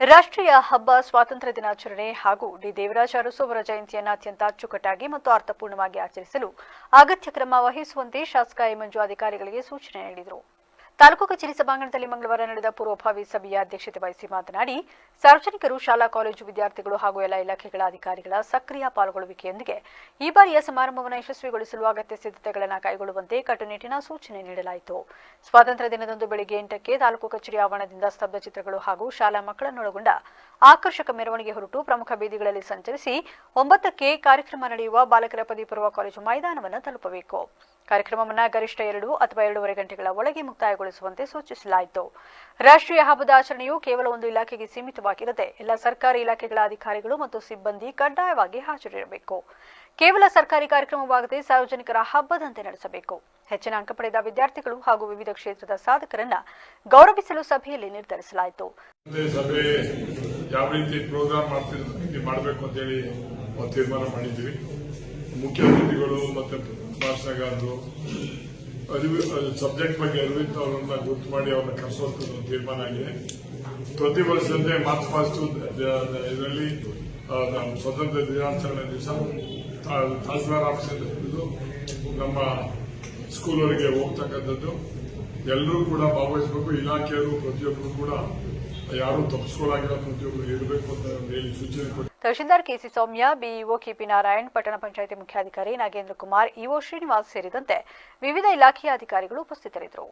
ರಾಷ್ಟ್ರೀಯ ಹಬ್ಬ ಸ್ವಾತಂತ್ರ್ಯ ದಿನಾಚರಣೆ ಹಾಗೂ ಡಿ ದೇವರಾಜ ಅರಸು ಅವರ ಜಯಂತಿಯನ್ನು ಅತ್ಯಂತ ಅಚ್ಚುಕಟ್ಟಾಗಿ ಮತ್ತು ಅರ್ಥಪೂರ್ಣವಾಗಿ ಆಚರಿಸಲು ಅಗತ್ಯ ಕ್ರಮ ವಹಿಸುವಂತೆ ಶಾಸಕ ಎ ಮಂಜು ಅಧಿಕಾರಿಗಳಿಗೆ ಸೂಚನೆ ನೀಡಿದರು. ತಾಲೂಕು ಕಚೇರಿ ಸಭಾಂಗಣದಲ್ಲಿ ಮಂಗಳವಾರ ನಡೆದ ಪೂರ್ವಭಾವಿ ಸಭೆಯ ಅಧ್ಯಕ್ಷತೆ ವಹಿಸಿ ಮಾತನಾಡಿ, ಸಾರ್ವಜನಿಕರು, ಶಾಲಾ ಕಾಲೇಜು ವಿದ್ಯಾರ್ಥಿಗಳು ಹಾಗೂ ಎಲ್ಲ ಇಲಾಖೆಗಳ ಅಧಿಕಾರಿಗಳ ಸಕ್ರಿಯ ಪಾಲ್ಗೊಳ್ಳುವಿಕೆಯೊಂದಿಗೆ ಈ ಬಾರಿಯ ಸಮಾರಂಭವನ್ನು ಯಶಸ್ವಿಗೊಳಿಸಲು ಅಗತ್ಯ ಸಿದ್ಧತೆಗಳನ್ನು ಕೈಗೊಳ್ಳುವಂತೆ ಕಟ್ಟುನಿಟ್ಟಿನ ಸೂಚನೆ ನೀಡಲಾಯಿತು. ಸ್ವಾತಂತ್ರ್ಯ ದಿನದಂದು ಬೆಳಗ್ಗೆ 8ಕ್ಕೆ ತಾಲೂಕು ಕಚೇರಿ ಆವರಣದಿಂದ ಸ್ತಬ್ಧ ಚಿತ್ರಗಳು ಹಾಗೂ ಶಾಲಾ ಮಕ್ಕಳನ್ನೊಳಗೊಂಡ ಆಕರ್ಷಕ ಮೆರವಣಿಗೆ ಹೊರಟು ಪ್ರಮುಖ ಬೀದಿಗಳಲ್ಲಿ ಸಂಚರಿಸಿ 9ಕ್ಕೆ ಕಾರ್ಯಕ್ರಮ ನಡೆಯುವ ಬಾಲಕರ ಪದವಿ ಪೂರ್ವ ಕಾಲೇಜು ಮೈದಾನವನ್ನು ತಲುಪಬೇಕು. ಕಾರ್ಯಕ್ರಮವನ್ನು ಗರಿಷ್ಠ 2 ಅಥವಾ 2.5 ಗಂಟೆಗಳ ಒಳಗೆ ಮುಕ್ತಾಯಗೊಳಿಸುವಂತೆ ಸೂಚಿಸಲಾಯಿತು. ರಾಷ್ಟ್ರೀಯ ಹಬ್ಬದ ಆಚರಣೆಯು ಕೇವಲ ಒಂದು ಇಲಾಖೆಗೆ ಸೀಮಿತವಾಗಿರದೆ ಎಲ್ಲ ಸರ್ಕಾರಿ ಇಲಾಖೆಗಳ ಅಧಿಕಾರಿಗಳು ಮತ್ತು ಸಿಬ್ಬಂದಿ ಕಡ್ಡಾಯವಾಗಿ ಹಾಜರಿರಬೇಕು. ಕೇವಲ ಸರ್ಕಾರಿ ಕಾರ್ಯಕ್ರಮವಾಗದೆ ಸಾರ್ವಜನಿಕರ ಹಬ್ಬದಂತೆ ನಡೆಸಬೇಕು. ಹೆಚ್ಚಿನ ಅಂಕ ಪಡೆದ ವಿದ್ಯಾರ್ಥಿಗಳು ಹಾಗೂ ವಿವಿಧ ಕ್ಷೇತ್ರದ ಸಾಧಕರನ್ನ ಗೌರವಿಸಲು ಸಭೆಯಲ್ಲಿ ನಿರ್ಧರಿಸಲಾಯಿತು. ಯಾವ ರೀತಿ ಪ್ರೋಗ್ರಾಮ್ ಮಾಡಬೇಕು ಅಂತ ಹೇಳಿ ತೀರ್ಮಾನ ಮಾಡಿದ್ದೀವಿ. ಮುಖ್ಯ ಅತಿಥಿಗಳು ಮತ್ತು ಭಾಷಣಗಾರರು ಸಬ್ಜೆಕ್ಟ್ ಬಗ್ಗೆ ಅರಿವಿದ್ದವರನ್ನ ಗುರುತು ಮಾಡಿ ಅವ್ರನ್ನ ಕರೆಸೋದು ತೀರ್ಮಾನ ಆಗಿದೆ. ಪ್ರತಿ ವರ್ಷದಂತೆ ಮಾರ್ಚ್ ಫಸ್ಟ್ ಇದರಲ್ಲಿ ಸ್ವತಂತ್ರ ದಿನಾಚರಣೆ ದಿವಸ ತಹಸೀಲ್ದಾರ್ ಆಫೀಸಿಂದ ಹಿಡಿದು ನಮ್ಮ ಸ್ಕೂಲ್ವರೆಗೆ ಹೋಗ್ತಕ್ಕಂಥದ್ದು ಎಲ್ಲರೂ ಕೂಡ ಭಾಗವಹಿಸಬೇಕು. ಇಲಾಖೆಯವರು ಪ್ರತಿಯೊಬ್ಬರು ಕೂಡ ಯಾರು ತಪ್ಪಿಸ್ಕೊಳ್ಳಾಗಿರೋ ಪ್ರತಿಯೊಬ್ಬರು ಇರಬೇಕು ಅಂತ ಹೇಳಿ ಸೂಚನೆ ಕೊಟ್ಟು ತಹಶೀಲ್ದಾರ್ ಕೆಸಿ ಸೌಮ್ಯ, ಬಿಇಒ ಕೆಪಿ ನಾರಾಯಣ್, ಪಟ್ಟಣ ಪಂಚಾಯಿತಿ ಮುಖ್ಯಾಧಿಕಾರಿ ನಾಗೇಂದ್ರ ಕುಮಾರ್, ಇಒ ಶ್ರೀನಿವಾಸ್ ಸೇರಿದಂತೆ ವಿವಿಧ ಇಲಾಖೆಯ ಅಧಿಕಾರಿಗಳು ಉಪಸ್ಥಿತರಿದ್ದರು.